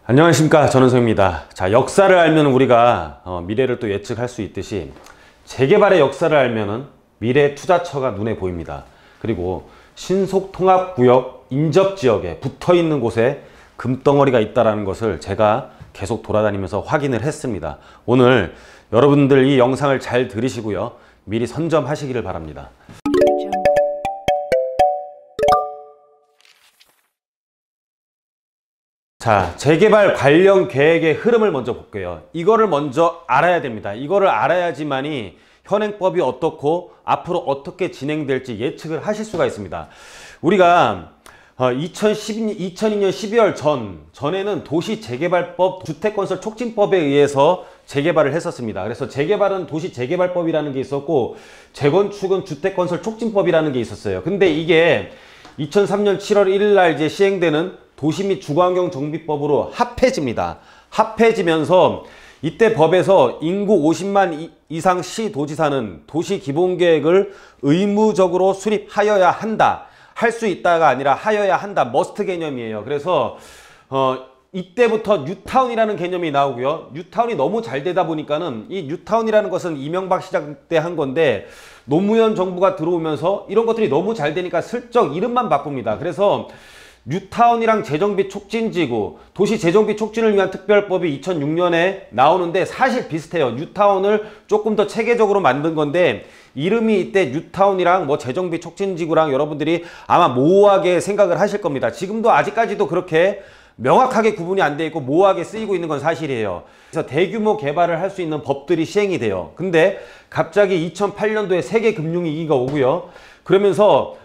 안녕하십니까, 전은성입니다. 자, 역사를 알면 우리가 미래를 또 예측할 수 있듯이 재개발의 역사를 알면은 미래 투자처가 눈에 보입니다. 그리고 신속통합구역 인접지역에 붙어있는 곳에 금덩어리가 있다는 것을 제가 계속 돌아다니면서 확인을 했습니다. 오늘 여러분들 이 영상을 잘 들으시고요, 미리 선점하시기를 바랍니다. 자, 재개발 관련 계획의 흐름을 먼저 볼게요. 이거를 먼저 알아야 됩니다. 이거를 알아야지만이 현행법이 어떻고 앞으로 어떻게 진행될지 예측을 하실 수가 있습니다. 우리가 2002년 12월 전에는 도시재개발법 주택건설 촉진법에 의해서 재개발을 했었습니다. 그래서 재개발은 도시재개발법이라는 게 있었고 재건축은 주택건설 촉진법이라는 게 있었어요. 근데 이게 2003년 7월 1일 날 이제 시행되는 도시 및 주거환경 정비법으로 합해집니다. 합해지면서 이때 법에서 인구 50만 이상 시도지사는 도시기본계획을 의무적으로 수립하여야 한다. 할 수 있다가 아니라 하여야 한다. 머스트 개념이에요. 그래서 이때부터 뉴타운이라는 개념이 나오고요. 뉴타운이 너무 잘 되다 보니까는 이 뉴타운이라는 것은 이명박 시장 때 한 건데 노무현 정부가 들어오면서 이런 것들이 너무 잘 되니까 슬쩍 이름만 바꿉니다. 그래서 뉴타운이랑 재정비 촉진지구, 도시 재정비 촉진을 위한 특별법이 2006년에 나오는데 사실 비슷해요. 뉴타운을 조금 더 체계적으로 만든 건데 이름이 이때 뉴타운이랑 뭐 재정비 촉진지구랑 여러분들이 아마 모호하게 생각을 하실 겁니다. 지금도 아직까지도 그렇게 명확하게 구분이 안 돼 있고 모호하게 쓰이고 있는 건 사실이에요. 그래서 대규모 개발을 할 수 있는 법들이 시행이 돼요. 근데 갑자기 2008년도에 세계금융위기가 오고요. 그러면서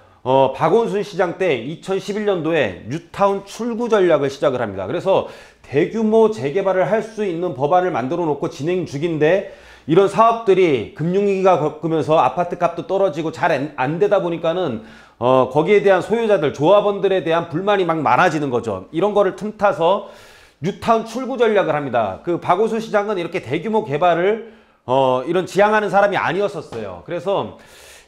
박원순 시장 때 2011년도에 뉴타운 출구 전략을 시작을 합니다. 그래서 대규모 재개발을 할 수 있는 법안을 만들어 놓고 진행 중인데 이런 사업들이 금융위기가 겪으면서 아파트 값도 떨어지고 잘 안 되다 보니까는 거기에 대한 소유자들, 조합원들에 대한 불만이 막 많아지는 거죠. 이런 거를 틈타서 뉴타운 출구 전략을 합니다. 그 박원순 시장은 이렇게 대규모 개발을 이런 지향하는 사람이 아니었었어요. 그래서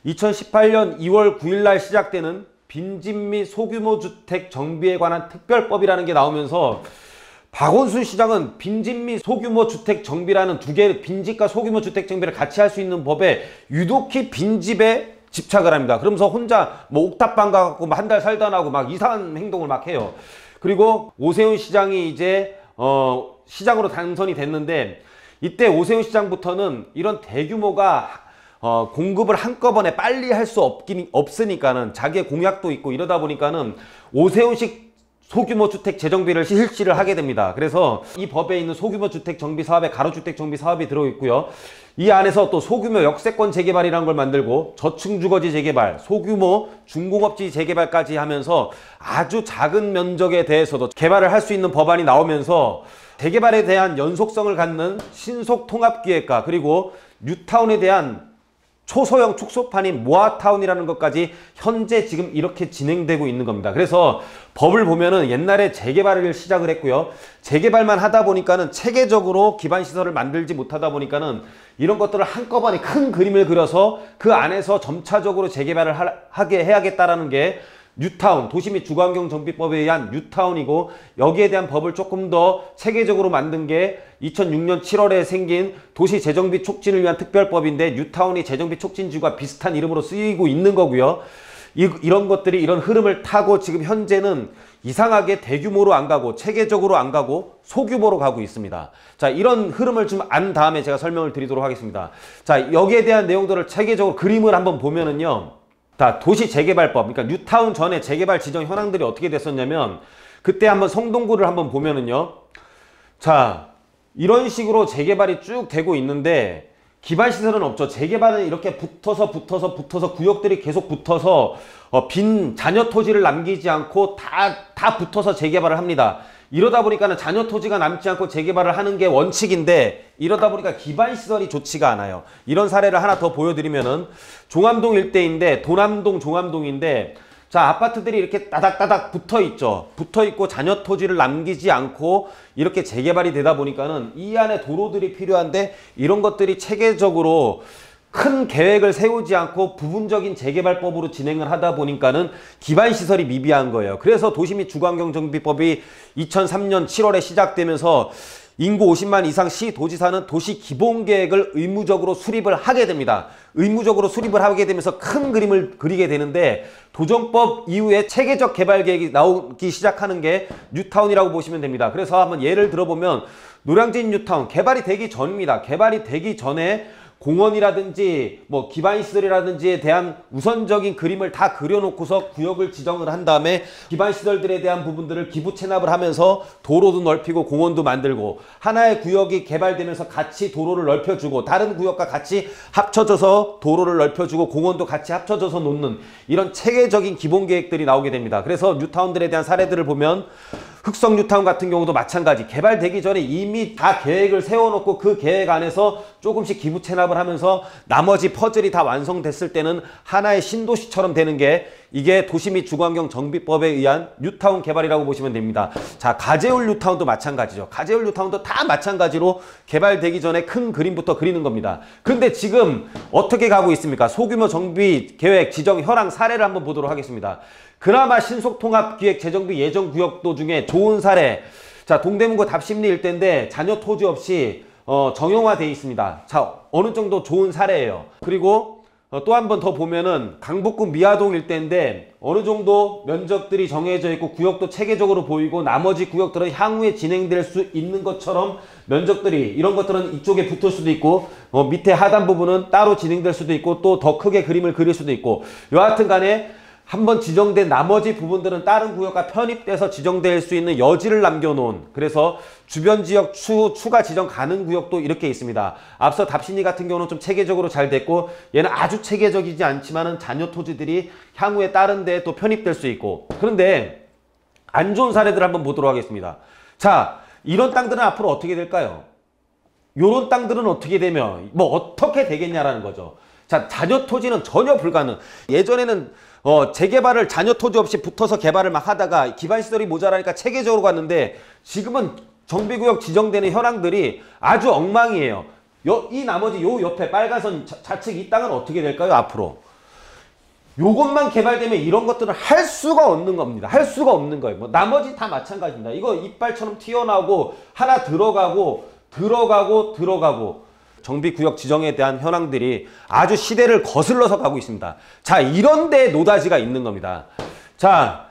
2018년 2월 9일 날 시작되는 빈집 및 소규모 주택 정비에 관한 특별법이라는 게 나오면서 박원순 시장은 빈집 및 소규모 주택 정비라는 두 개, 빈집과 소규모 주택 정비를 같이 할 수 있는 법에 유독히 빈집에 집착을 합니다. 그러면서 혼자 뭐 옥탑방 가갖고 한 달 살다 나고 막 이상한 행동을 막 해요. 그리고 오세훈 시장이 이제 시장으로 당선이 됐는데 이때 오세훈 시장부터는 이런 대규모가 공급을 한꺼번에 빨리 할 수 없으니까는 자기의 공약도 있고 이러다 보니까는 오세훈식 소규모 주택 재정비를 실시를 하게 됩니다. 그래서 이 법에 있는 소규모 주택 정비 사업에 가로주택 정비 사업이 들어있고요. 이 안에서 또 소규모 역세권 재개발이라는 걸 만들고 저층주거지 재개발, 소규모 중공업지 재개발까지 하면서 아주 작은 면적에 대해서도 개발을 할 수 있는 법안이 나오면서 재개발에 대한 연속성을 갖는 신속통합기획과 그리고 뉴타운에 대한 초소형 축소판인 모아타운이라는 것까지 현재 지금 이렇게 진행되고 있는 겁니다. 그래서 법을 보면은 옛날에 재개발을 시작을 했고요. 재개발만 하다 보니까는 체계적으로 기반시설을 만들지 못하다 보니까는 이런 것들을 한꺼번에 큰 그림을 그려서 그 안에서 점차적으로 재개발을 하게 해야겠다라는 게 뉴타운, 도시 및 주거환경 정비법에 의한 뉴타운이고 여기에 대한 법을 조금 더 체계적으로 만든 게 2006년 7월에 생긴 도시 재정비 촉진을 위한 특별법인데 뉴타운이 재정비 촉진지구가 비슷한 이름으로 쓰이고 있는 거고요. 이런 것들이 이런 흐름을 타고 지금 현재는 이상하게 대규모로 안 가고 체계적으로 안 가고 소규모로 가고 있습니다. 자, 이런 흐름을 좀 안 다음에 제가 설명을 드리도록 하겠습니다. 자, 여기에 대한 내용들을 체계적으로 그림을 한번 보면은요. 자, 도시재개발법, 그러니까 뉴타운 전에 재개발 지정 현황들이 어떻게 됐었냐면 그때 한번 성동구를 한번 보면은요. 자, 이런 식으로 재개발이 쭉 되고 있는데 기반시설은 없죠. 재개발은 이렇게 붙어서 구역들이 계속 붙어서 빈 잔여 토지를 남기지 않고 다 붙어서 재개발을 합니다. 이러다 보니까는 잔여 토지가 남지 않고 재개발을 하는 게 원칙인데 이러다 보니까 기반시설이 좋지가 않아요. 이런 사례를 하나 더 보여드리면은 종암동 일대인데 도남동 종암동인데 자, 아파트들이 이렇게 따닥따닥 붙어있죠. 붙어있고 잔여 토지를 남기지 않고 이렇게 재개발이 되다 보니까는 이 안에 도로들이 필요한데 이런 것들이 체계적으로 큰 계획을 세우지 않고 부분적인 재개발법으로 진행을 하다 보니까는 기반시설이 미비한 거예요. 그래서 도시 및 주거환경정비법이 2003년 7월에 시작되면서 인구 50만 이상 시 도지사는 도시 기본계획을 의무적으로 수립을 하게 됩니다. 의무적으로 수립을 하게 되면서 큰 그림을 그리게 되는데, 도정법 이후에 체계적 개발 계획이 나오기 시작하는 게 뉴타운이라고 보시면 됩니다. 그래서 한번 예를 들어보면 노량진 뉴타운 개발이 되기 전입니다. 개발이 되기 전에 공원이라든지 뭐 기반시설이라든지에 대한 우선적인 그림을 다 그려놓고서 구역을 지정을 한 다음에 기반시설들에 대한 부분들을 기부 체납을 하면서 도로도 넓히고 공원도 만들고, 하나의 구역이 개발되면서 같이 도로를 넓혀주고 다른 구역과 같이 합쳐져서 도로를 넓혀주고 공원도 같이 합쳐져서 놓는 이런 체계적인 기본 계획들이 나오게 됩니다. 그래서 뉴타운들에 대한 사례들을 보면 흑성 뉴타운 같은 경우도 마찬가지, 개발되기 전에 이미 다 계획을 세워놓고 그 계획 안에서 조금씩 기부 체납을 하면서 나머지 퍼즐이 다 완성됐을 때는 하나의 신도시처럼 되는 게 이게 도시 및 주거환경 정비법에 의한 뉴타운 개발이라고 보시면 됩니다. 자, 가재울 뉴타운도 마찬가지죠. 가재울 뉴타운도 다 마찬가지로 개발되기 전에 큰 그림부터 그리는 겁니다. 그런데 지금 어떻게 가고 있습니까? 소규모 정비 계획 지정 현황 사례를 한번 보도록 하겠습니다. 그나마 신속통합기획 재정비 예정구역도 중에 좋은 사례, 자, 동대문구 답심리 일대인데 잔여 토지 없이 정형화되어 있습니다. 자, 어느 정도 좋은 사례예요. 그리고 또 한 번 더 보면은 강북구 미아동 일대인데 어느 정도 면적들이 정해져 있고 구역도 체계적으로 보이고, 나머지 구역들은 향후에 진행될 수 있는 것처럼 면적들이, 이런 것들은 이쪽에 붙을 수도 있고 밑에 하단 부분은 따로 진행될 수도 있고 또 더 크게 그림을 그릴 수도 있고, 여하튼 간에 한번 지정된 나머지 부분들은 다른 구역과 편입돼서 지정될 수 있는 여지를 남겨놓은, 그래서 주변 지역 추가 지정 가능 구역도 이렇게 있습니다. 앞서 답심리 같은 경우는 좀 체계적으로 잘 됐고, 얘는 아주 체계적이지 않지만은 잔여 토지들이 향후에 다른 데에 또 편입될 수 있고. 그런데 안 좋은 사례들 한번 보도록 하겠습니다. 자, 이런 땅들은 앞으로 어떻게 될까요? 요런 땅들은 어떻게 되면 뭐 어떻게 되겠냐라는 거죠. 자, 잔여 토지는 전혀 불가능. 예전에는 재개발을 잔여 토지 없이 붙어서 개발을 막 하다가 기반시설이 모자라니까 체계적으로 갔는데, 지금은 정비구역 지정되는 현황들이 아주 엉망이에요. 이 나머지 요 옆에 빨간선 좌측 이 땅은 어떻게 될까요? 앞으로 요것만 개발되면 이런 것들은 할 수가 없는 겁니다. 할 수가 없는 거예요. 뭐 나머지 다 마찬가지입니다. 이거 이빨처럼 튀어나오고 하나 들어가고 정비구역 지정에 대한 현황들이 아주 시대를 거슬러서 가고 있습니다. 자, 이런 데에 노다지가 있는 겁니다. 자,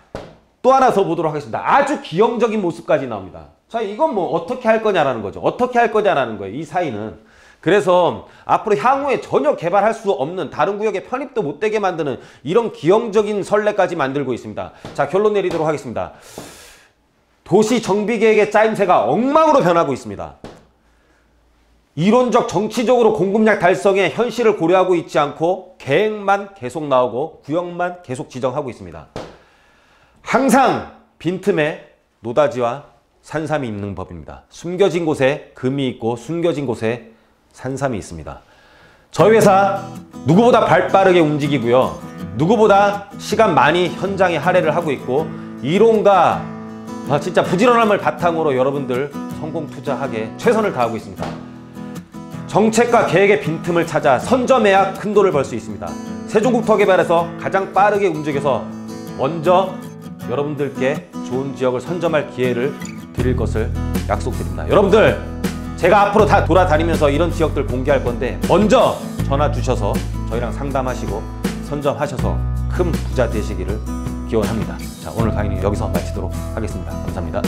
또 하나 더 보도록 하겠습니다. 아주 기형적인 모습까지 나옵니다. 자, 이건 뭐 어떻게 할 거냐라는 거죠. 어떻게 할 거냐라는 거예요, 이 사이는. 그래서 앞으로 향후에 전혀 개발할 수 없는, 다른 구역에 편입도 못 되게 만드는 이런 기형적인 선례까지 만들고 있습니다. 자, 결론 내리도록 하겠습니다. 도시 정비계획의 짜임새가 엉망으로 변하고 있습니다. 이론적 정치적으로 공급량 달성에 현실을 고려하고 있지 않고 계획만 계속 나오고 구역만 계속 지정하고 있습니다. 항상 빈틈에 노다지와 산삼이 있는 법입니다. 숨겨진 곳에 금이 있고 숨겨진 곳에 산삼이 있습니다. 저희 회사 누구보다 발빠르게 움직이고요. 누구보다 시간 많이 현장에 할애를 하고 있고, 이론과 진짜 부지런함을 바탕으로 여러분들 성공 투자하게 최선을 다하고 있습니다. 정책과 계획의 빈틈을 찾아 선점해야 큰 돈을 벌 수 있습니다. 세종국토개발에서 가장 빠르게 움직여서 먼저 여러분들께 좋은 지역을 선점할 기회를 드릴 것을 약속드립니다. 여러분들, 제가 앞으로 다 돌아다니면서 이런 지역들 공개할 건데 먼저 전화 주셔서 저희랑 상담하시고 선점하셔서 큰 부자 되시기를 기원합니다. 자, 오늘 강의는 여기서 마치도록 하겠습니다. 감사합니다.